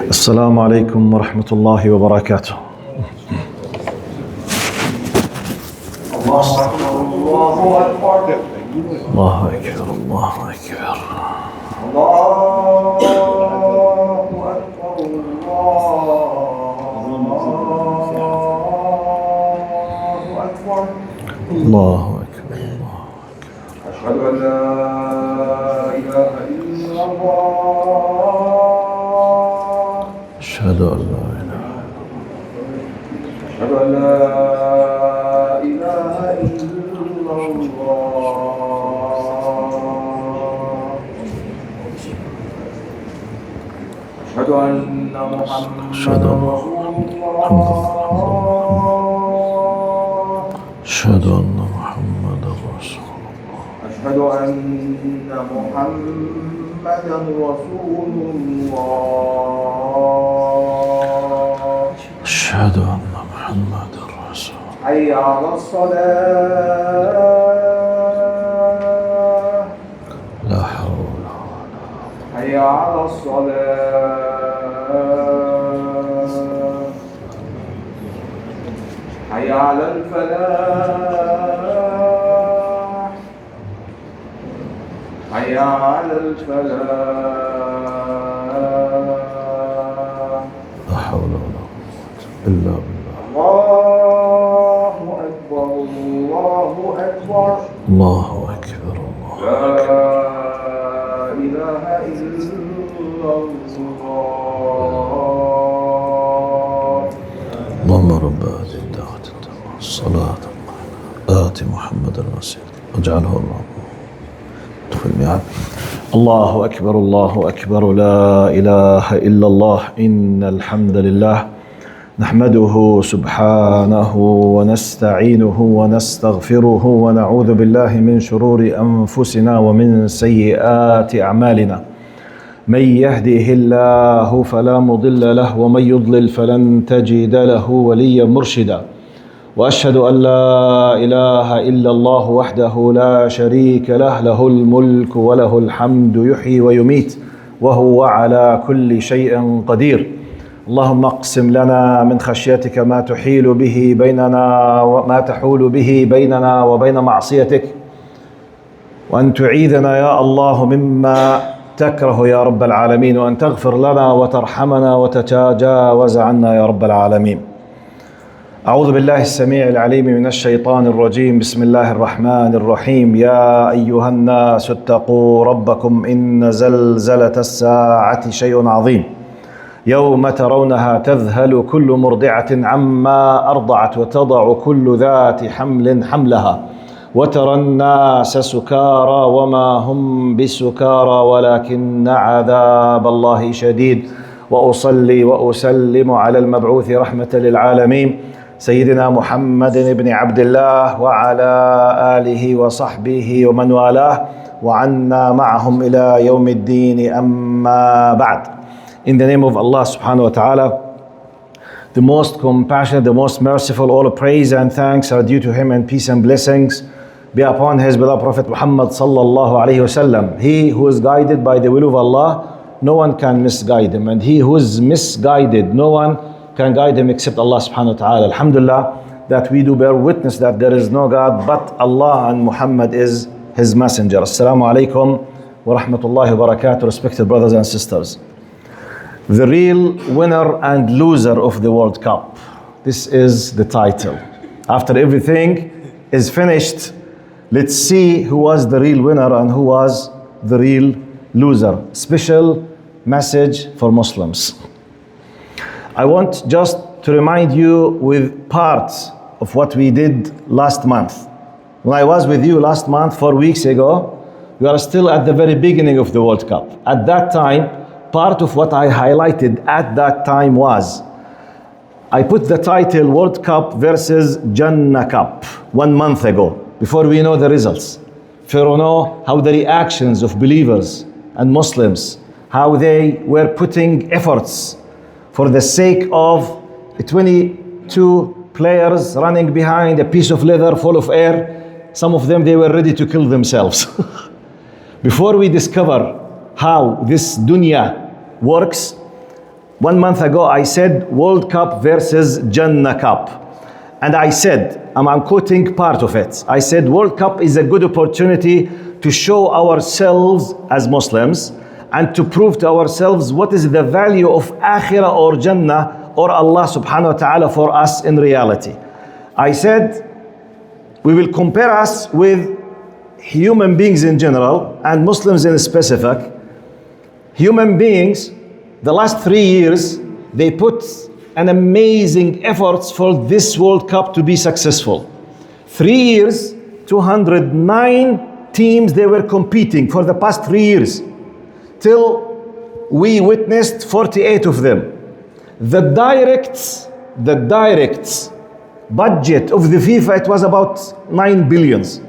السلام عليكم ورحمة الله وبركاته. الله أكبر الله أكبر الله أكبر الله أكبر. الله أكبر الله أكبر. أشهد أن لا إله إلا الله. أشهد أن لا إله. أشهد أن لا إله إلا الله. أشهد أن محمدا رسول الله. أشهد أن محمدا رسول الله. أشهد أن محمدا رسول الله. أشهد أن محمدا رسول الله. حي على الصلاة. لا حول ولا قوة. حي على الصلاة. حي على الفلاح. حي على الفلاح. لا حول ولا قوة إلا بالله. الله أكبر الله أكبر. الله أكبر الله لا أكبر. إله إلا الله. اللهم رب هذه الدعوة التامة الصلاة القائمة آت محمد الوسيلة واجعله اللهم ادخل معه. الله أكبر الله أكبر. لا إله إلا الله. إن الحمد لله نحمده سبحانه ونستعينه ونستغفره ونعوذ بالله من شرور أنفسنا ومن سيئات أعمالنا. من يهده الله فلا مضل له ومن يضلل فلن تجد له وليا مرشدا. وأشهد أن لا إله إلا الله وحده لا شريك له. له الملك وله الحمد يحيي ويميت وهو على كل شيء قدير. اللهم اقسم لنا من خشيتك ما تحول به بيننا وبين معصيتك، وأن تعيذنا يا الله مما تكره يا رب العالمين، وأن تغفر لنا وترحمنا وتتجاوز عنا يا رب العالمين. أعوذ بالله السميع العليم من الشيطان الرجيم. بسم الله الرحمن الرحيم. يا أيها الناس اتقوا ربكم إن زلزلة الساعة شيء عظيم. يوم ترونها تذهل كل مرضعة عما أرضعت وتضع كل ذات حمل حملها وترى الناس سكارى وما هم بسكارى ولكن عذاب الله شديد. وأصلي وأسلم على المبعوث رحمة للعالمين سيدنا محمد بن عبد الله وعلى آله وصحبه ومن والاه وعنا معهم إلى يوم الدين. أما بعد. In the name of Allah subhanahu wa ta'ala, the most compassionate, the most merciful, all praise and thanks are due to him, and peace and blessings be upon his beloved Prophet Muhammad sallallahu alayhi wasallam. He who is guided by the will of Allah, no one can misguide him, and he who is misguided, no one can guide him except Allah subhanahu wa ta'ala. Alhamdulillah, that we do bear witness that there is no God but Allah, and Muhammad is his messenger. Assalamu alaikum wa rahmatullahi wa barakatuh, respected brothers and sisters. The real winner and loser of the World Cup. This is the title. After everything is finished, let's see who was the real winner and who was the real loser. Special message for Muslims. I want just to remind you with parts of what we did last month. When I was with you last month, 4 weeks ago, we are still at the very beginning of the World Cup. At that time, part of what I highlighted at that time was, I put the title World Cup versus Jannah Cup 1 month ago, before we know the results. For you know how the reactions of believers and Muslims, how they were putting efforts for the sake of 22 players running behind a piece of leather full of air. Some of them, they were ready to kill themselves. Before we discover how this dunya works. 1 month ago, I said World Cup versus Jannah Cup. And I said, I'm quoting part of it. I said, World Cup is a good opportunity to show ourselves as Muslims and to prove to ourselves what is the value of Akhirah or Jannah or Allah subhanahu wa ta'ala for us in reality. I said, we will compare us with human beings in general and Muslims in specific. Human beings, the last 3 years, they put an amazing efforts for this World Cup to be successful. 3 years, 209 teams they were competing for the past 3 years, till we witnessed 48 of them. The direct budget of the FIFA, it was about 9 billions.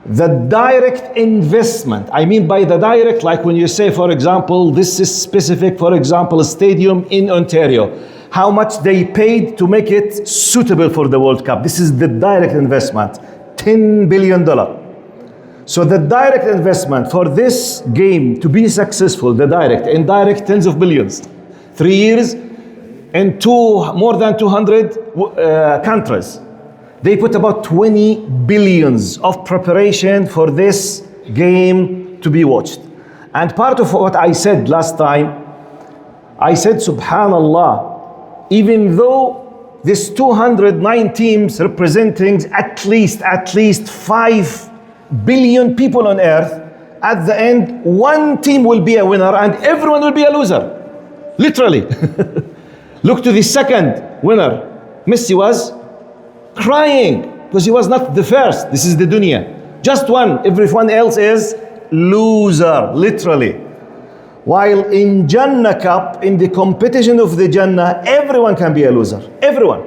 The direct investment, I mean by the direct, like when you say, for example, this is specific, for example, a stadium in Ontario, how much they paid to make it suitable for the World Cup. This is the direct investment, $10 billion. So the direct investment for this game to be successful, the direct, indirect, tens of billions. 3 years in more than 200 countries. They put about 20 billions of preparation for this game to be watched. And part of what I said last time, I said, subhanallah, even though this 209 teams representing at least 5 billion people on earth, at the end, one team will be a winner and everyone will be a loser. Literally. Look to the second winner. Messi was crying because he was not the first. This is the dunya. Just one. Everyone else is loser, literally. While in Jannah Cup, in the competition of the Jannah, everyone can be a loser. Everyone.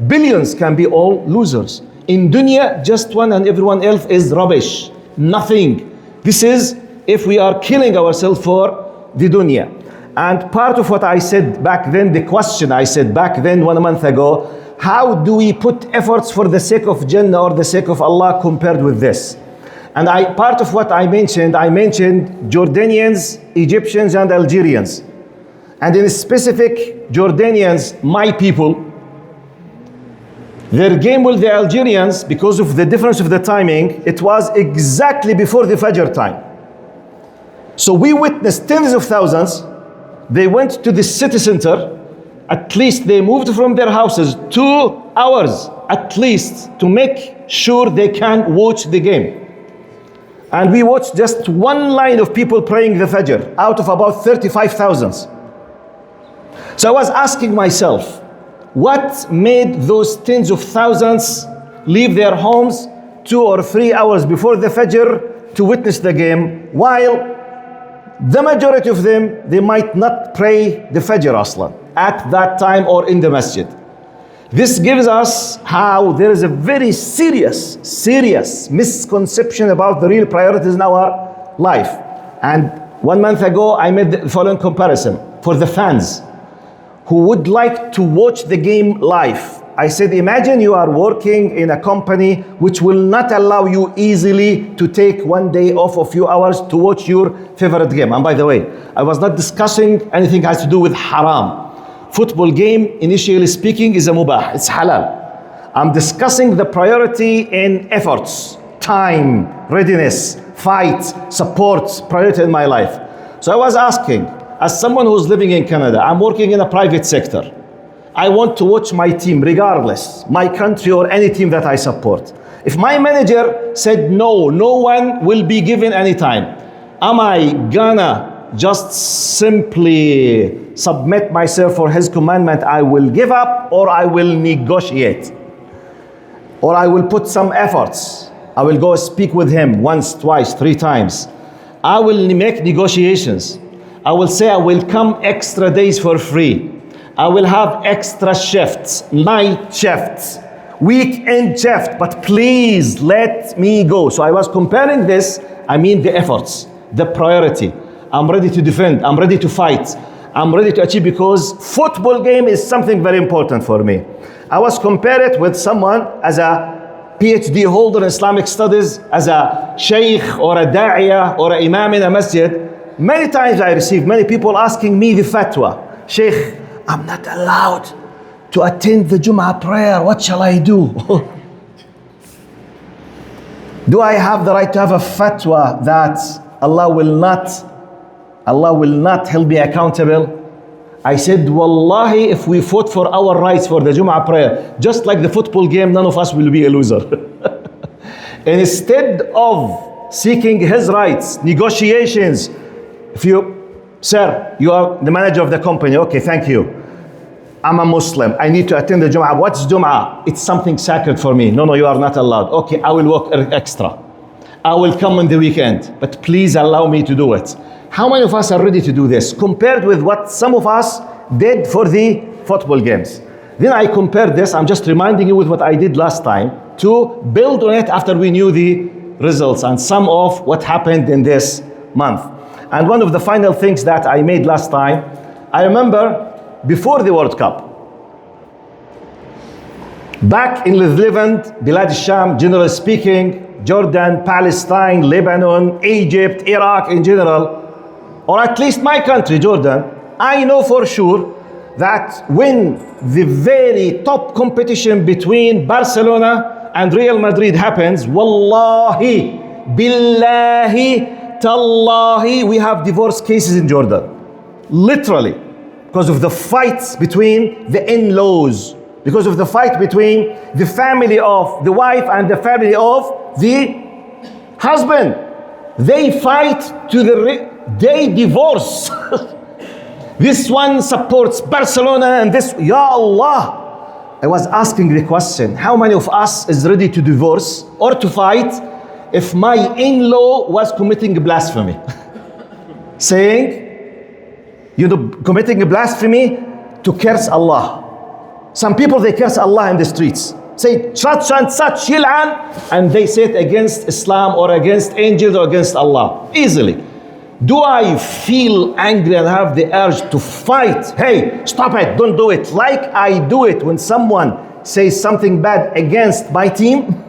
Billions can be all losers. In dunya, just one and everyone else is rubbish. Nothing. This is if we are killing ourselves for the dunya. And part of what I said back then, the question I said back then 1 month ago, how do we put efforts for the sake of Jannah or the sake of Allah compared with this? And part of what I mentioned Jordanians, Egyptians and Algerians. And in specific, Jordanians, my people, their game with the Algerians, because of the difference of the timing, it was exactly before the Fajr time. So we witnessed tens of thousands. They went to the city center. At least they moved from their houses 2 hours at least to make sure they can watch the game. And we watched just one line of people praying the Fajr out of about 35,000. So I was asking myself, what made those tens of thousands leave their homes 2 or 3 hours before the Fajr to witness the game, while the majority of them, they might not pray the Fajr aslan at that time or in the Masjid. This gives us how there is a very serious misconception about the real priorities in our life. And 1 month ago, I made the following comparison for the fans who would like to watch the game live. I said, imagine you are working in a company which will not allow you easily to take 1 day off a few hours to watch your favorite game. And by the way, I was not discussing anything has to do with haram. Football game, initially speaking, is a mubah, it's halal. I'm discussing the priority in efforts, time, readiness, fight, support, priority in my life. So I was asking, as someone who's living in Canada, I'm working in a private sector. I want to watch my team regardless, my country or any team that I support. If my manager said no one will be given any time, am I gonna just simply submit myself for his commandment? I will give up, or I will negotiate, or I will put some efforts. I will go speak with him once, twice, 3 times. I will make negotiations. I will say I will come extra days for free. I will have extra shifts, night shifts, weekend shift, but please let me go. So I was comparing this, I mean the efforts, the priority. I'm ready to defend, I'm ready to fight, I'm ready to achieve, because football game is something very important for me. I was comparing it with someone as a PhD holder in Islamic studies, as a sheikh or a da'iyah or an imam in a masjid. many times I received many people asking me the fatwa. Sheikh, I'm not allowed to attend the Jum'ah prayer. What shall I do? Do I have the right to have a fatwa that Allah will not hold me accountable? I said, Wallahi, if we fought for our rights for the Jum'ah prayer, just like the football game, none of us will be a loser. Instead of seeking his rights, negotiations, sir, you are the manager of the company. Okay, thank you. I'm a Muslim. I need to attend the Jum'ah. What's Jum'ah? It's something sacred for me. No, you are not allowed. Okay, I will work extra. I will come on the weekend, but please allow me to do it. How many of us are ready to do this? Compared with what some of us did for the football games. Then I compared this, I'm just reminding you with what I did last time, to build on it after we knew the results and some of what happened in this month. And one of the final things that I made last time, I remember before the World Cup, back in Levant, Bilad al-Sham, generally speaking, Jordan, Palestine, Lebanon, Egypt, Iraq in general, or at least my country, Jordan, I know for sure that when the very top competition between Barcelona and Real Madrid happens, wallahi, billahi, tallahi, we have divorce cases in Jordan. Literally. Because of the fights between the in-laws. Because of the fight between the family of the wife and the family of the husband. They fight they divorce. This one supports Barcelona and this, Ya Allah. I was asking the question, how many of us is ready to divorce or to fight if my in-law was committing blasphemy? Saying, committing a blasphemy to curse Allah. Some people, they curse Allah in the streets. Say, such and such, yil'an, and they say it against Islam or against angels or against Allah. Easily. Do I feel angry and have the urge to fight? Hey, stop it, don't do it. Like I do it when someone says something bad against my team?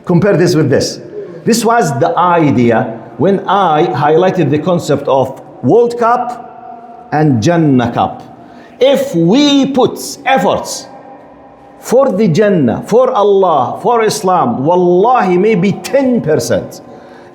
Compare this with this. This was the idea when I highlighted the concept of World Cup and Jannah Cup. If we put efforts for the Jannah, for Allah, for Islam, wallahi, maybe 10%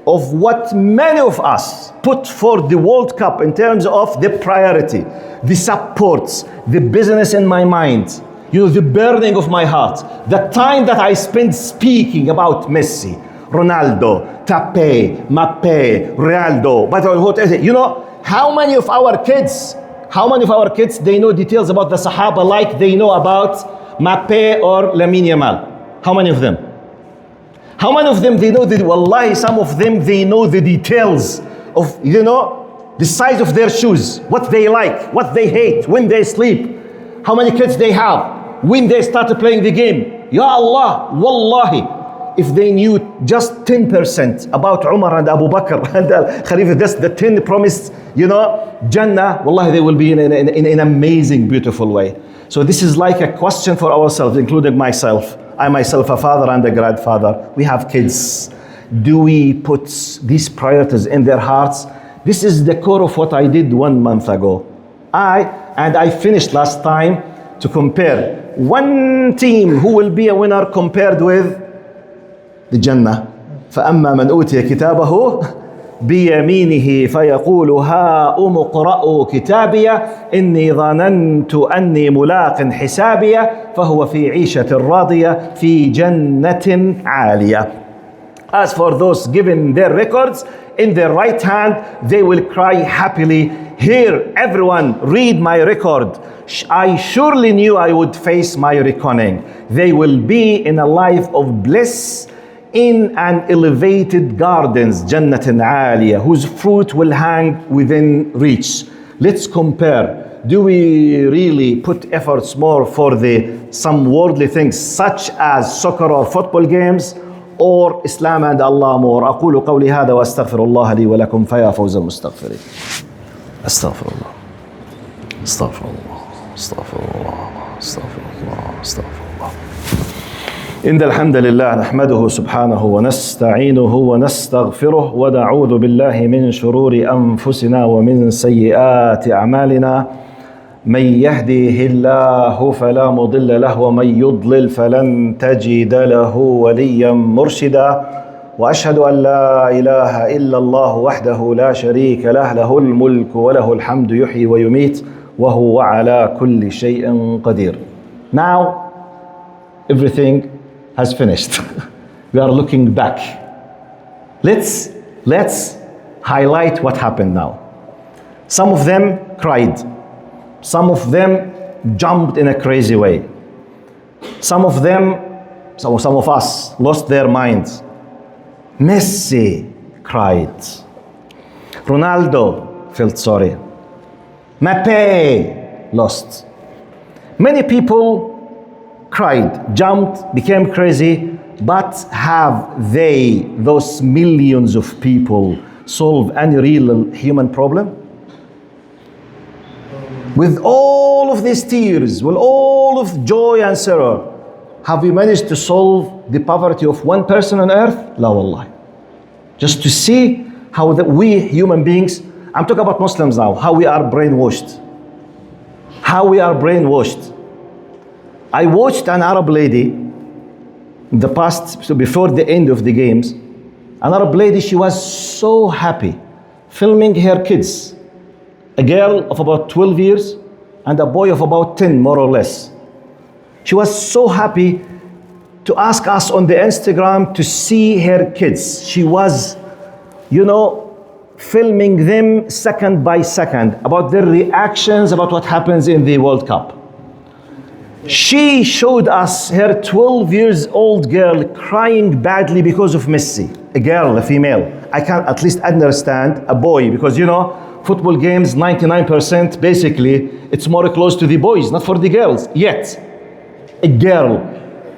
of what many of us put for the World Cup in terms of the priority, the supports, the business in my mind, the burning of my heart, the time that I spend speaking about Messi, Ronaldo, Tape, Mappe, Ronaldo, but how many of our kids, they know details about the Sahaba like they know about Mappe or Lamine Yamal? How many of them? How many of them they know wallahi, some of them they know the details of, the size of their shoes, what they like, what they hate, when they sleep, how many kids they have, when they started playing the game. Ya Allah, wallahi, if they knew just 10% about Umar and Abu Bakr and Khalifa, that's the 10 promised, Jannah, wallahi, they will be in an amazing, beautiful way. So this is like a question for ourselves, including myself. I myself a father and a grandfather. We have kids. Do we put these priorities in their hearts? This is the core of what I did 1 month ago. I finished last time to compare one team who will be a winner compared with the Jannah. فَأَمَّا مَنْ أُوتِيَ كِتَابَهُ بيمينه فيقول هاؤم اقرءوا كتابي إني ظننت أني ملاق حسابي فهو في عيشة راضية في جنة عالية. As for those given their records in their right hand, they will cry happily, here everyone, read my record. I surely knew I would face my reckoning. They will be in a life of bliss in an elevated gardens, Jannatin Aliyah, whose fruit will hang within reach. Let's compare. Do we really put efforts more for some worldly things such as soccer or football games, or Islam and Allah more? أقول قولي هذا وأستغفر الله لي ولكم فيا فوز المستغفرين. أستغفر الله. أستغفر الله. أستغفر الله. أستغفر الله. أستغفر الله. إن الحمد لله نحمده سبحانه ونستعينه ونستغفره ونعوذ بالله من شرور أنفسنا ومن سيئات أعمالنا من يهديه الله فلا مضل له ومن يضلل فلن تجد له وليا مرشدا وأشهد أن لا إله إلا الله وحده لا شريك له له الملك وله الحمد يحيي ويميت وهو على كل شيء قدير. Now everything has finished. We are looking back. Let's highlight what happened now. Some of them cried. Some of them jumped in a crazy way. Some of us lost their minds. Messi cried. Ronaldo felt sorry. Mbappe lost. Many people cried, jumped, became crazy, but have they, those millions of people, solved any real human problem? With all of these tears, with all of joy and sorrow, have we managed to solve the poverty of one person on earth? La wallah. Just to see how we human beings, I'm talking about Muslims now, how we are brainwashed. How we are brainwashed. I watched an Arab lady in the past, so before the end of the games, an Arab lady, she was so happy, filming her kids. A girl of about 12 years and a boy of about 10, more or less. She was so happy to ask us on the Instagram to see her kids. She was, filming them second by second about their reactions about what happens in the World Cup. She showed us her 12 years old girl crying badly because of Messi. A girl, a female. I can at least understand a boy because football games 99% basically it's more close to the boys, not for the girls. Yet a girl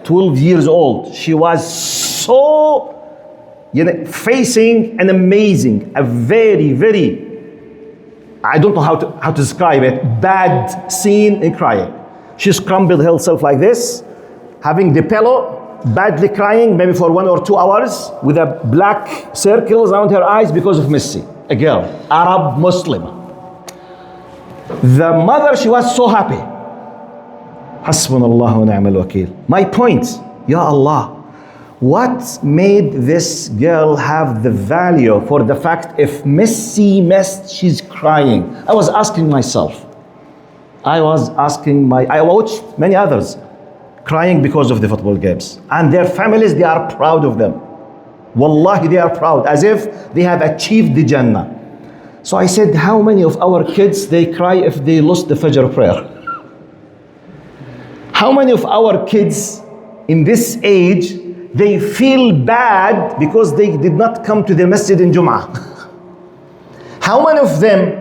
12 years old, she was so facing an amazing, a very, I don't know how to describe it, bad scene in crying. She scrambled herself like this, having the pillow, badly crying, maybe for 1 or 2 hours, with a black circles around her eyes because of Messi. A girl, Arab Muslim. The mother, she was so happy. Hasbunallah wa ni'mal wakeel. My point, Ya Allah, what made this girl have the value for the fact if Messi missed, she's crying? I was asking myself. I watched many others crying because of the football games. And their families, they are proud of them. Wallahi, they are proud, as if they have achieved the Jannah. So I said, how many of our kids, they cry if they lost the Fajr prayer? How many of our kids in this age, they feel bad because they did not come to the Masjid in Jum'ah? How many of them,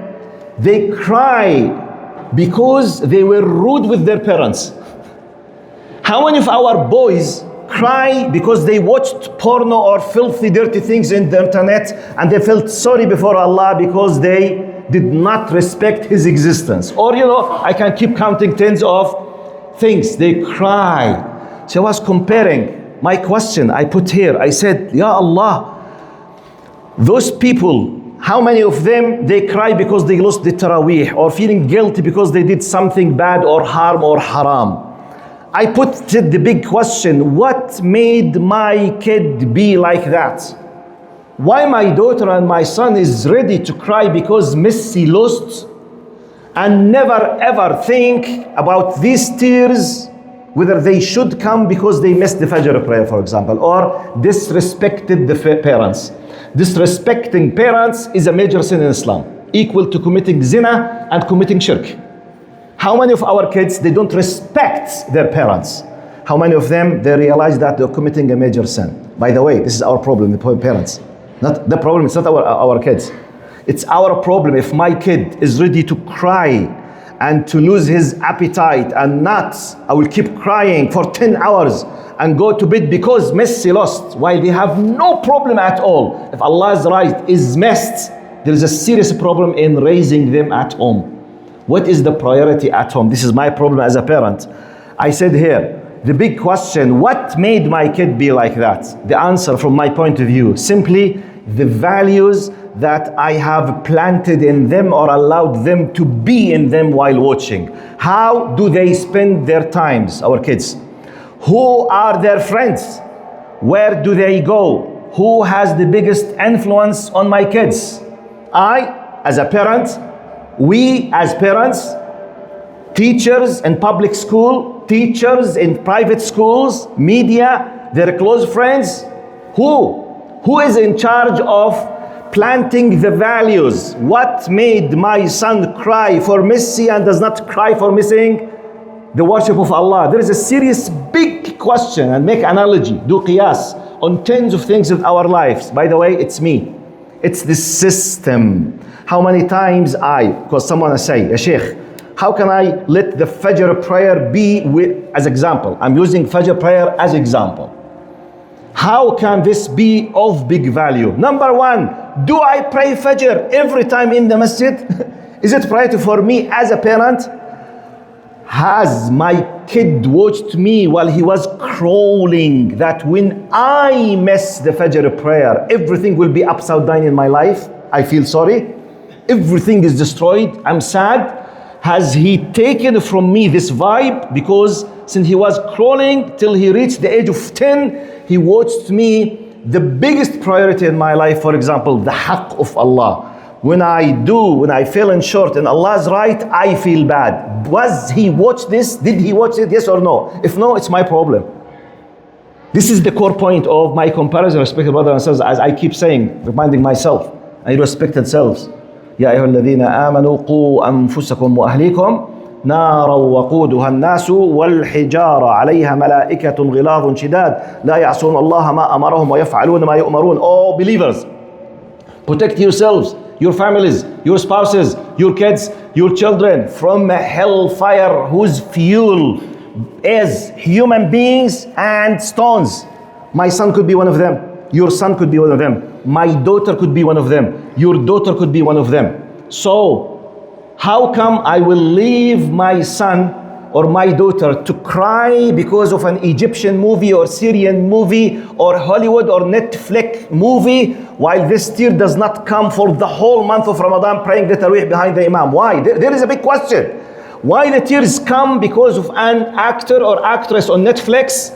they cry because they were rude with their parents? How many of our boys cry because they watched porno or filthy, dirty things in the internet and they felt sorry before Allah because they did not respect His existence? Or, I can keep counting tens of things. They cry. So I was comparing my question I put here. I said, Ya Allah, those people, how many of them, they cry because they lost the Taraweeh or feeling guilty because they did something bad or harm or haram? I put the big question, what made my kid be like that? Why my daughter and my son is ready to cry because Messi lost and never ever think about these tears, whether they should come because they missed the Fajr prayer, for example, or disrespected the parents. Disrespecting parents is a major sin in Islam, equal to committing zina and committing shirk. How many of our kids, they don't respect their parents? How many of them, they realize that they're committing a major sin? By the way, this is our problem, the parents. Not the problem, it's not our kids. It's our problem if my kid is ready to cry and to lose his appetite and not, I will keep crying for 10 hours and go to bed because Messi lost, while they have no problem at all. If Allah's right is missed, there is a serious problem in raising them at home. What is the priority at home? This is my problem as a parent. I said here, The big question, what made my kid be like that? The answer from my point of view, simply the values that I have planted in them or allowed them to be in them while watching. How do they spend their times, our kids? Who are their friends? Where do they go? Who has the biggest influence on my kids? I, as a parent, we as parents, teachers in public school, teachers in private schools, media, their close friends. Who is in charge of planting the values? What made my son cry for Messi and does not cry for missing the worship of Allah? There is a serious big question, and make analogy, do qiyas on tens of things in our lives. By the way, it's me. It's the system. How many times because someone say, ya Sheikh, how can I let the Fajr prayer be as example? I'm using Fajr prayer as example. How can this be of big value? Number one, do I pray Fajr every time in the masjid? Is it priority for me as a parent? Has my kid watched me while he was crawling that when I miss the Fajr prayer, everything will be upside down in my life? I feel sorry. Everything is destroyed. I'm sad. Has he taken from me this vibe? Because since he was crawling till he reached the age of 10, he watched me, the biggest priority in my life, for example, the haqq of Allah. When I fell in short in Allah's right, I feel bad. Was he watched this? Did he watch it? Yes or no? If no, it's my problem. This is the core point of my comparison, respected brothers and sisters, as I keep saying, reminding myself, I respected selves. يا أيها الذين آمنوا قوا أنفسكم وأهليكم نارا وقودها الناس والحجارة عليها ملائكة غلاظ شداد لا يعصون الله ما أمرهم ويفعلون ما يؤمرون. All believers, protect yourselves, your families, your spouses, your kids, your children from a hellfire whose fuel is human beings and stones. My son could be one of them. Your son could be one of them. My daughter could be one of them. Your daughter could be one of them. So, how come I will leave my son or my daughter to cry because of an Egyptian movie or Syrian movie or Hollywood or Netflix movie while this tear does not come for the whole month of Ramadan praying the Taraweeh behind the Imam? Why? There is a big question. Why the tears come because of an actor or actress on Netflix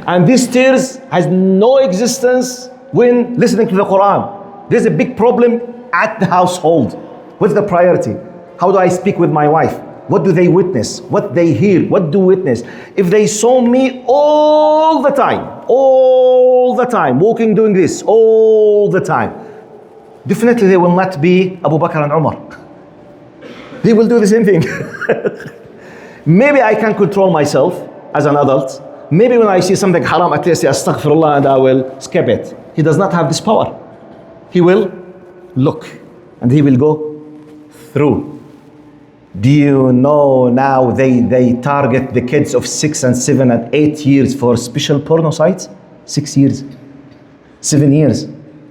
and these tears has no existence when listening to the Quran? There's a big problem at the household. What's the priority? How do I speak with my wife? What do they witness? What they hear? What do witness? If they saw me all the time, walking doing this all the time, definitely they will not be Abu Bakr and Umar. They will do the same thing. Maybe I can control myself as an adult. Maybe when I see something haram, at least say astaghfirullah and I will skip it. He does not have this power. He will look and he will go through. Do you know now they target the kids of 6 and 7 and 8 years for special porno sites? 6 years, 7 years,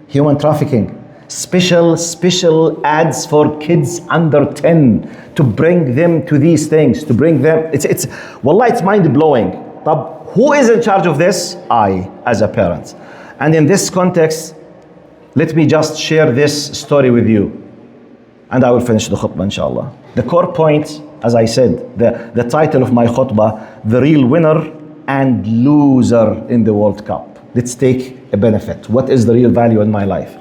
human trafficking. Special ads for kids under 10 to bring them to these things, to bring them, it's wallah, it's mind-blowing. But who is in charge of this? I, as a parent. And in this context, let me just share this story with you. And I will finish the khutbah, inshallah. The core point, as I said, the title of my khutbah, the real winner and loser in the World Cup. Let's take a benefit. What is the real value in my life?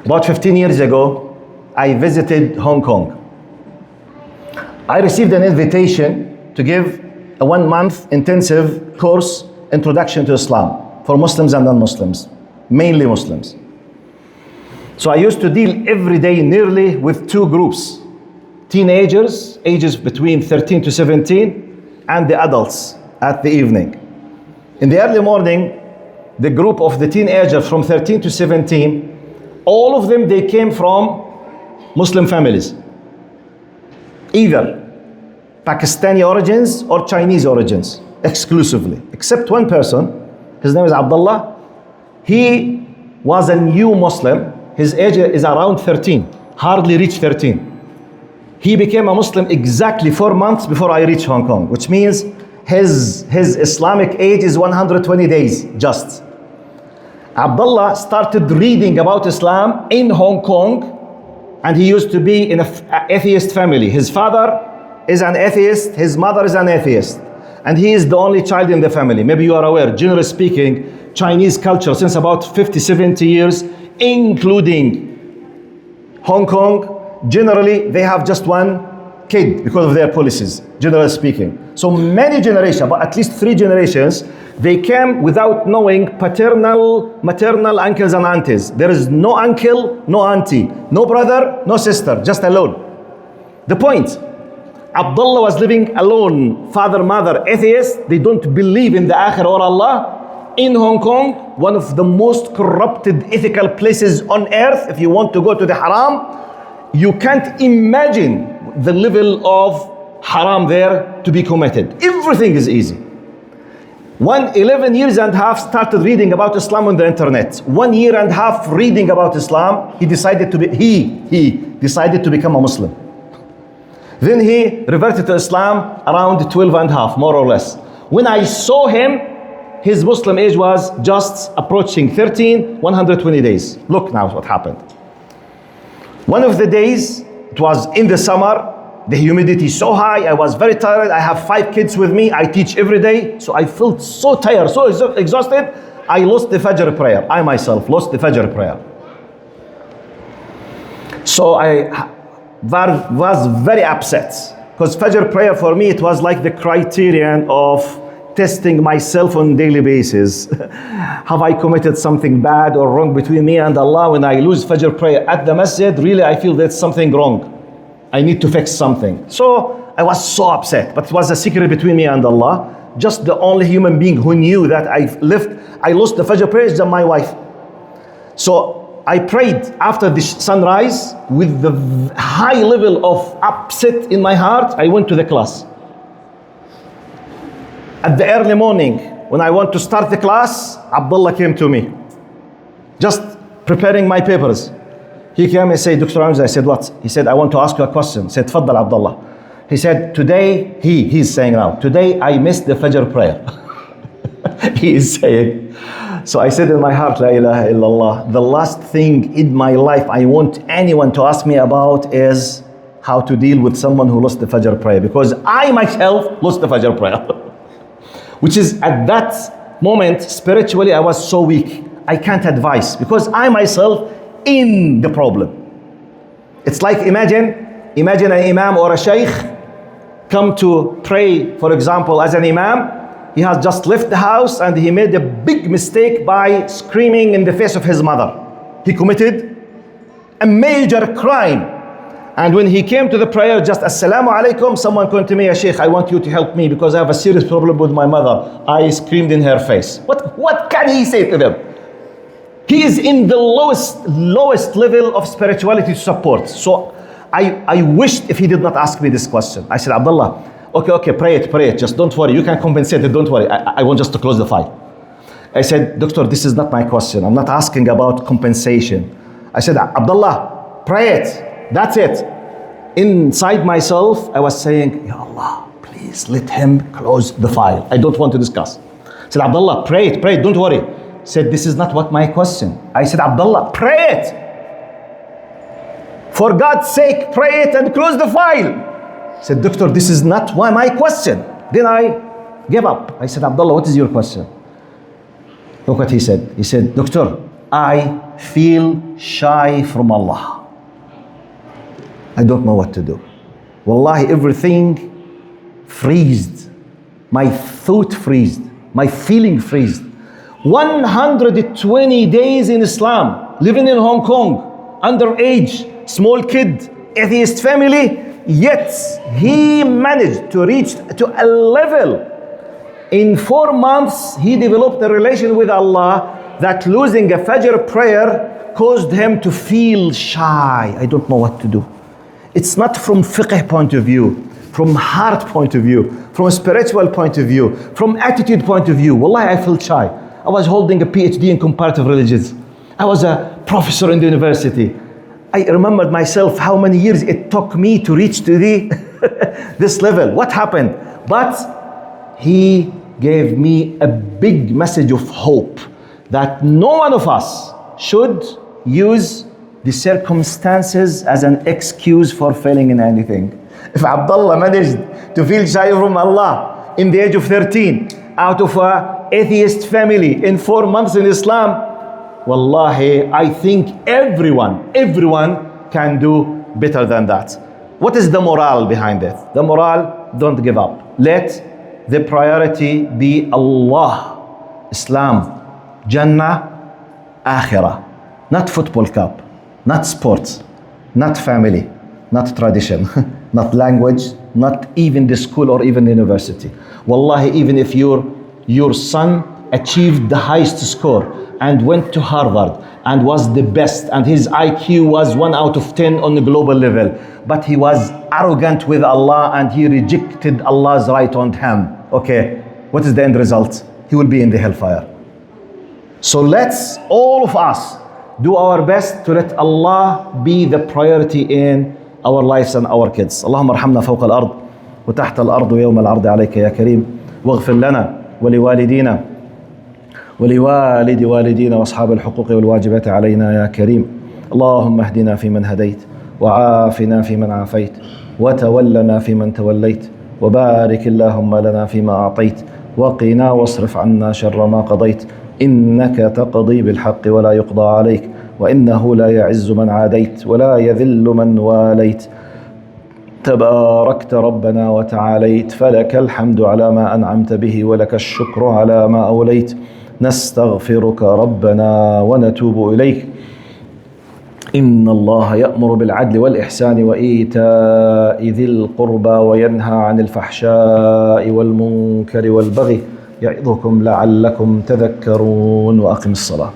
About 15 years ago, I visited Hong Kong. I received an invitation to give a 1-month intensive course, Introduction to Islam, for Muslims and non-Muslims, mainly Muslims. So I used to deal every day nearly with 2 groups, teenagers, ages between 13 to 17, and the adults at the evening. In the early morning, the group of the teenagers from 13 to 17, all of them, they came from Muslim families, either Pakistani origins or Chinese origins, exclusively, except one person. His name is Abdullah. He was a new Muslim. His age is around 13, hardly reached 13. He became a Muslim exactly 4 months before I reached Hong Kong, which means His Islamic age is 120 days just. Abdullah started reading about Islam in Hong Kong, and he used to be in an atheist family. His father is an atheist, his mother is an atheist, and he is the only child in the family. Maybe you are aware, generally speaking, Chinese culture since about 50, 70 years, including Hong Kong, generally they have just one kid because of their policies, generally speaking. So many generations, but at least 3 generations, they came without knowing paternal, maternal uncles and aunties. There is no uncle, no auntie, no brother, no sister, just alone. The point, Abdullah was living alone, father, mother, atheist. They don't believe in the Akhirah or Allah. In Hong Kong, one of the most corrupted ethical places on earth. If you want to go to the haram, you can't imagine the level of haram there to be committed. Everything is easy. 11 years and a half started reading about Islam on the internet. 1 year and a half reading about Islam, he decided to become a Muslim. Then he reverted to Islam around 12 and a half, more or less. When I saw him, his Muslim age was just approaching 13, 120 days. Look now what happened. One of the days, it was in the summer, the humidity so high, I was very tired. I have 5 kids with me, I teach every day. So I felt so tired, so exhausted. I lost the Fajr prayer. I myself lost the Fajr prayer. So I was very upset, because Fajr prayer for me, it was like the criterion of testing myself on a daily basis. Have I committed something bad or wrong between me and Allah? When I lose Fajr prayer at the Masjid, really I feel there's something wrong. I need to fix something. So I was so upset, but it was a secret between me and Allah. Just the only human being who knew that I lost the Fajr prayer is my wife. So I prayed after the sunrise with the high level of upset in my heart. I went to the class. At the early morning, when I want to start the class, Abdullah came to me, just preparing my papers. He came and said, Dr. Amjad, I said, what? He said, I want to ask you a question. I said, Tfaddal Abdullah. He said, today, he's saying now, today I missed the Fajr prayer. He is saying. So I said in my heart, La ilaha illallah, the last thing in my life I want anyone to ask me about is how to deal with someone who lost the Fajr prayer, because I myself lost the Fajr prayer. Which is, at that moment, spiritually, I was so weak. I can't advise, because I myself in the problem. It's like imagine an imam or a sheikh come to pray, for example, as an imam. He has just left the house and he made a big mistake by screaming in the face of his mother. He committed a major crime. And when he came to the prayer, just Assalamu alaikum, someone came to me, Ya Sheikh, I want you to help me because I have a serious problem with my mother. I screamed in her face. What can he say to them? He is in the lowest level of spirituality to support. So I wished if he did not ask me this question. I said, Abdullah, okay, pray it. Just don't worry. You can compensate it. Don't worry. I want just to close the file. I said, Doctor, this is not my question. I'm not asking about compensation. I said, Abdullah, pray it. That's it. Inside myself, I was saying, Ya Allah, please let him close the file. I don't want to discuss. I said, Abdullah, pray it. Don't worry. I said, this is not what my question. I said, Abdullah, pray it. For God's sake, pray it and close the file. I said, Doctor, this is not my question. Then I gave up. I said, Abdullah, what is your question? Look what he said. He said, Doctor, I feel shy from Allah. I don't know what to do. Wallahi, everything freezed. My thought freezed. My feeling freezed. 120 days in Islam, living in Hong Kong, underage, small kid, atheist family, yet he managed to reach to a level. In 4 months, he developed a relation with Allah that losing a Fajr prayer caused him to feel shy. I don't know what to do. It's not from fiqh point of view, from heart point of view, from a spiritual point of view, from attitude point of view. Wallahi, I felt shy. I was holding a PhD in comparative religions. I was a professor in the university. I remembered myself how many years it took me to reach to this level. What happened? But he gave me a big message of hope that no one of us should use the circumstances as an excuse for failing in anything. If Abdullah managed to feel shy from Allah in the age of 13 out of an atheist family in 4 months in Islam, wallahi, I think everyone can do better than that. What is the morale behind it? The morale, don't give up. Let the priority be Allah, Islam, Jannah, Akhirah. Not football cup, not sports, not family, not tradition, not language, not even the school or even the university. Wallahi, even if your son achieved the highest score and went to Harvard and was the best and his IQ was 1 out of 10 on the global level, but he was arrogant with Allah and he rejected Allah's right on him. Okay, what is the end result? He will be in the hellfire. So let's, all of us, do our best to let Allah be the priority in our lives and our kids. اللهم ارحمنا فوق الأرض وتحت الأرض ويوم العرض عليك يا كريم واغفر لنا ولوالدينا ولوالد والدينا وأصحاب الحقوق والواجبات علينا يا كريم. اللهم اهدنا فيمن هديت وعافنا فيمن عافيت وتولنا فيمن توليت وبارك اللهم لنا فيما أعطيت وقنا واصرف عنا شر ما قضيت إنك تقضي بالحق ولا يقضى عليك وإنه لا يعز من عاديت ولا يذل من واليت تباركت ربنا وتعاليت فلك الحمد على ما أنعمت به ولك الشكر على ما أوليت نستغفرك ربنا ونتوب إليك إن الله يأمر بالعدل والإحسان وإيتاء ذي القربى وينهى عن الفحشاء والمنكر والبغي يعظكم لعلكم تذكرون وأقم الصلاة.